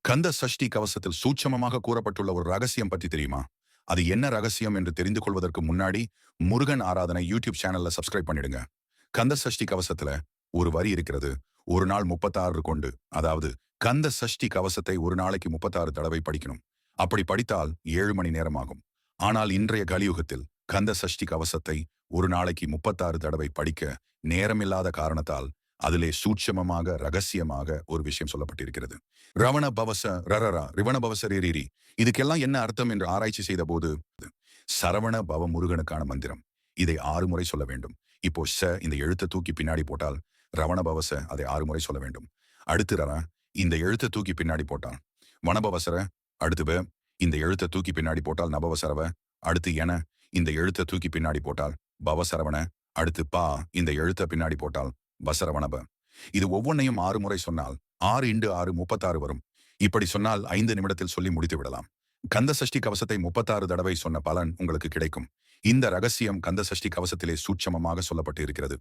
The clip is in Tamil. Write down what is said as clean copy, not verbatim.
கந்த சஷ்டி கவசத்தில் சூட்சமமாக கூறப்பட்டுள்ள ஒரு ரகசியம் பற்றி தெரியுமா? அது என்ன ரகசியம் என்று தெரிந்து கொள்வதற்கு முன்னாடி முருகன் ஆராதனை யூடியூப் சேனல்ல சப்ஸ்கிரைப் பண்ணிடுங்க. கந்த சஷ்டி கவசத்துல ஒரு வரி இருக்கிறது. ஒரு நாள் 36 கொண்டு, அதாவது கந்த சஷ்டி கவசத்தை ஒரு நாளைக்கு 36 தடவை படிக்கணும். அப்படி படித்தால் 7 மணி நேரம் ஆகும். ஆனால் இன்றைய கலியுகத்தில் கந்த சஷ்டி கவசத்தை ஒரு நாளைக்கு 36 தடவை படிக்க நேரமில்லாத காரணத்தால் அதிலே சூட்சமமாக ரகசியமாக ஒரு விஷயம் சொல்லப்பட்டிருக்கிறது. ரவண பவச ரரரா ரிவண பவச ரிரிரி. இதுக்கெல்லாம் என்ன அர்த்தம் என்று ஆராய்ச்சி செய்த போது சரவண பவ முருகனுக்கான மந்திரம். இதை 6 முறை சொல்ல வேண்டும். இப்போ இந்த எழுத்தை தூக்கி பின்னாடி போட்டால் ரவண பவச அதை 6 முறை சொல்ல வேண்டும். அடுத்து ரரா இந்த எழுத்தை தூக்கி பின்னாடி போட்டால் வனபவசர. அடுத்து இந்த எழுத்தை தூக்கி பின்னாடி போட்டால் நபவசரவ. அடுத்து என இந்த எழுத்தை தூக்கி பின்னாடி போட்டால் பவசரவண. அடுத்து பா இந்த எழுத்தை பின்னாடி போட்டால் பசரவணப. இது ஒவ்வொன்னையும் 6 முறை சொன்னால் 6 × 6 36 வரும். இப்படி சொன்னால் 5 நிமிடத்தில் சொல்லி முடித்து விடலாம். கந்த சஷ்டி கவசத்தை 36 தடவை சொன்ன பலன் உங்களுக்கு கிடைக்கும். இந்த ரகசியம் கந்த சஷ்டி கவசத்திலே சூட்சமமாக சொல்லப்பட்டு இருக்கிறது.